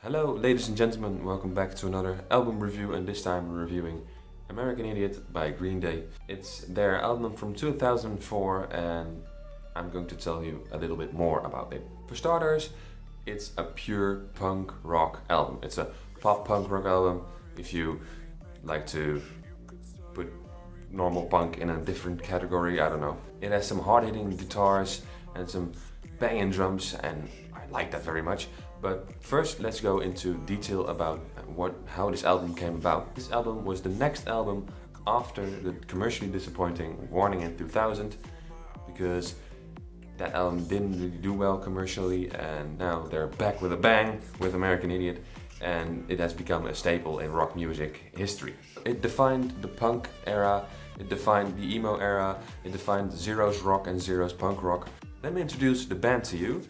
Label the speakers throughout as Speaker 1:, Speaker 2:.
Speaker 1: Hello ladies and gentlemen, welcome back to another album review, and this time we're reviewing American Idiot by Green Day. It's their album from 2004 and I'm going to tell you a little bit more about it. For starters, it's a pure punk rock album. It's a pop punk rock album if you like to put normal punk in a different category, I don't know. It has some hard-hitting guitars and some banging drums, and I like that very much. But first, let's go into detail about how this album came about. This album was the next album after the commercially disappointing Warning in 2000, because that album didn't really do well commercially, and now they're back with a bang with American Idiot, and it has become a staple in rock music history. It defined the punk era, it defined the emo era, it defined Zero's rock and Zero's punk rock. Let me introduce the band to you.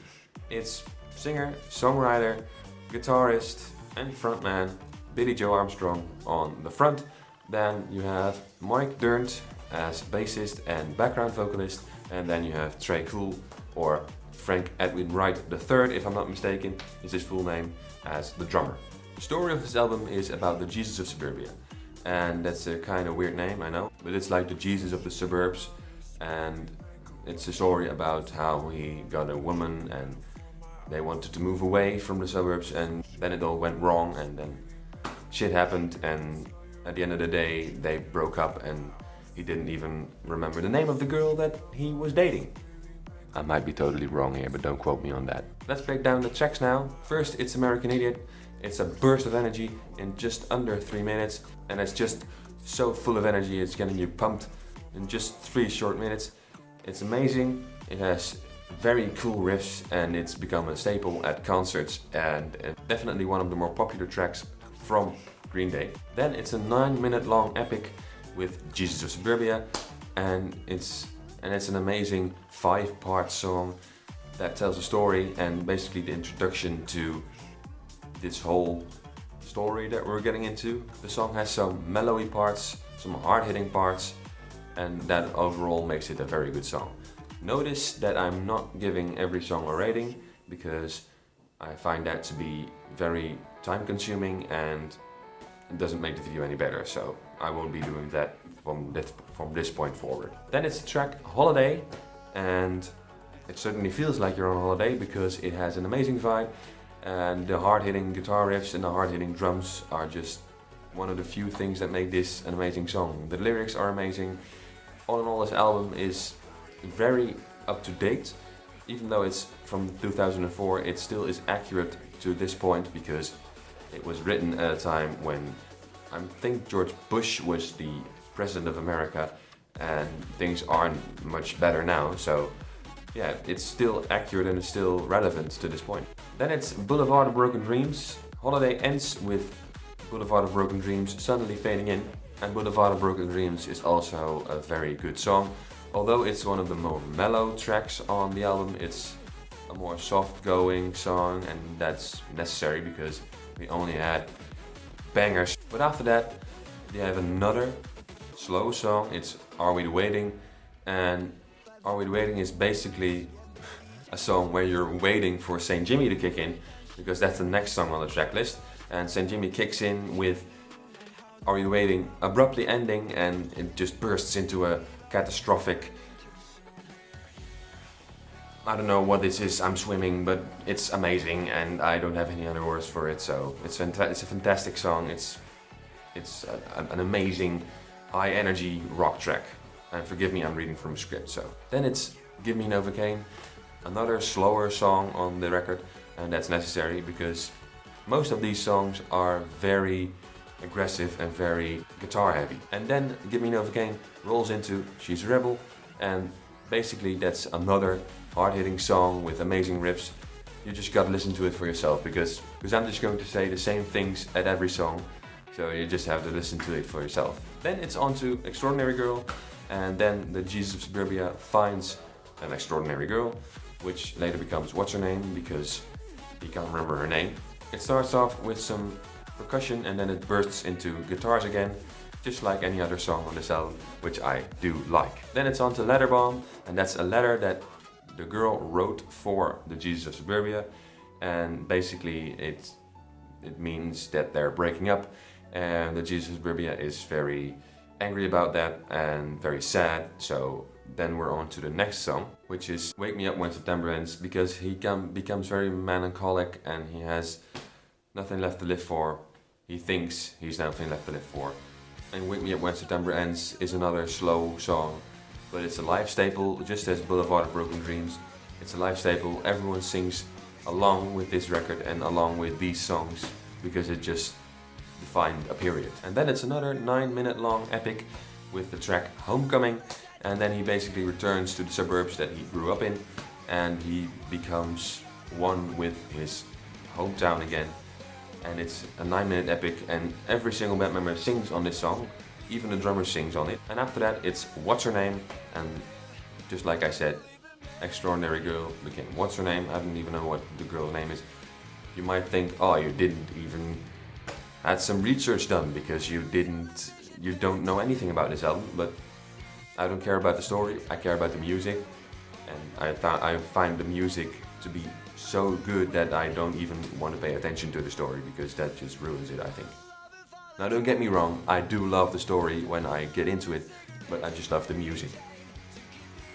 Speaker 1: It's singer, songwriter, guitarist and frontman Billie Joe Armstrong on the front. Then you have Mike Dirnt as bassist and background vocalist, and then you have Trey Cool, or Frank Edwin Wright III, if I'm not mistaken, is his full name, as the drummer. The story of this album is about the Jesus of Suburbia, and that's a kind of weird name, I know, but it's like the Jesus of the suburbs, and it's a story about how he got a woman and they wanted to move away from the suburbs, and then it all went wrong, and then shit happened, and at the end of the day they broke up and he didn't even remember the name of the girl that he was dating. I might be totally wrong here, but don't quote me on that. Let's break down the tracks now. First, it's American Idiot. It's a burst of energy in just under 3 minutes, and it's just so full of energy, it's getting you pumped in just 3 short minutes. It's amazing. It has very cool riffs, and it's become a staple at concerts, and definitely one of the more popular tracks from Green Day. Then it's a 9-minute long epic with Jesus of Suburbia, and it's an amazing 5-part song that tells a story, and basically the introduction to this whole story that we're getting into. The song has some mellowy parts, some hard-hitting parts, and that overall makes it a very good song. Notice that I'm not giving every song a rating, because I find that to be very time consuming and it doesn't make the video any better, so I won't be doing that from this point forward. Then it's the track Holiday, and it certainly feels like you're on holiday because it has an amazing vibe, and the hard-hitting guitar riffs and the hard-hitting drums are just one of the few things that make this an amazing song. The lyrics are amazing. All in all, this album is very up to date. Even though it's from 2004, it still is accurate to this point, because it was written at a time when I think George Bush was the president of America, and things aren't much better now, so yeah, it's still accurate and it's still relevant to this point. Then it's Boulevard of Broken Dreams. Holiday ends with Boulevard of Broken Dreams suddenly fading in, and Boulevard of Broken Dreams is also a very good song. Although it's one of the more mellow tracks on the album, it's a more soft-going song, and that's necessary because we only had bangers. But after that, you have another slow song. It's Are We Waiting, and Are We Waiting is basically a song where you're waiting for St. Jimmy to kick in, because that's the next song on the track list, and St. Jimmy kicks in with Are You Waiting abruptly ending, and it just bursts into a catastrophic, I don't know what this is, I'm swimming, but it's amazing and I don't have any other words for it, so it's a fantastic song. It's an amazing high energy rock track, and forgive me, I'm reading from a script. So then it's Give Me Novocaine, another slower song on the record, and that's necessary because most of these songs are very aggressive and very guitar heavy. And then Give Me Novocaine rolls into She's a Rebel, and basically that's another hard-hitting song with amazing riffs. You just gotta listen to it for yourself, because I'm just going to say the same things at every song, so you just have to listen to it for yourself. Then it's on to Extraordinary Girl, and then the Jesus of Suburbia finds an extraordinary girl, which later becomes What's Her Name, because he can't remember her name. It starts off with some percussion, and then it bursts into guitars again, just like any other song on this album, which I do like. Then it's on to Letter Bomb, and that's a letter that the girl wrote for the Jesus of Suburbia, and basically it it means that they're breaking up, and the Jesus Suburbia is very angry about that and very sad. So then we're on to the next song, which is Wake Me Up When September Ends, because he becomes very melancholic and he has nothing left to live for. He thinks he's nothing left to live for. And Wake Me Up When September Ends is another slow song, but it's a live staple, just as Boulevard of Broken Dreams. It's a live staple. Everyone sings along with this record and along with these songs because it just defined a period. And then it's another 9-minute long epic with the track Homecoming, and then he basically returns to the suburbs that he grew up in and he becomes one with his hometown again. And it's a 9-minute epic, and every single band member sings on this song, even the drummer sings on it. And after that it's What's Her Name, and just like I said, Extraordinary Girl became What's Her Name. I don't even know what the girl's name is. You might think, oh, you didn't even had some research done because you don't know anything about this album, but I don't care about the story, I care about the music, and I find the music to be so good that I don't even want to pay attention to the story because that just ruins it, I think. Now don't get me wrong, I do love the story when I get into it, but I just love the music.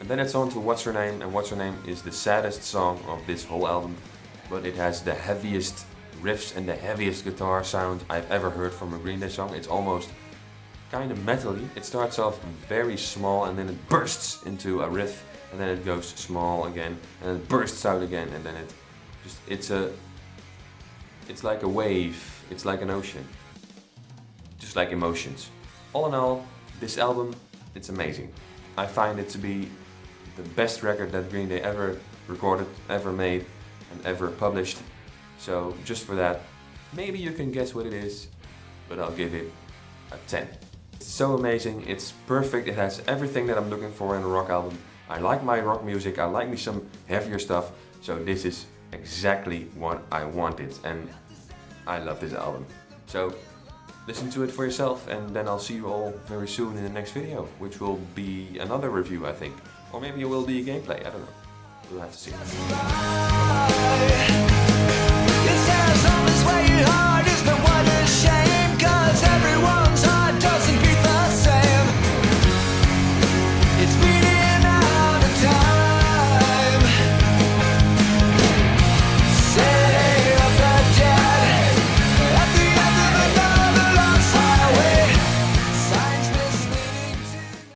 Speaker 1: And then it's on to What's Her Name, and What's Her Name is the saddest song of this whole album, but it has the heaviest riffs and the heaviest guitar sound I've ever heard from a Green Day song. It's almost kind of metal-y. It starts off very small and then it bursts into a riff, and then it goes small again and it bursts out again, and then it's like a wave, it's like an ocean, just like emotions. All in all, this album, it's amazing. I find it to be the best record that Green Day ever recorded, ever made, and ever published. So just for that, maybe you can guess what it is, but I'll give it a 10. It's so amazing, it's perfect, it has everything that I'm looking for in a rock album. I like my rock music, I like me some heavier stuff, so this is exactly what I wanted, and I love this album. So listen to it for yourself, and then I'll see you all very soon in the next video, which will be another review, I think. Or maybe it will be a gameplay, I don't know. We'll have to see.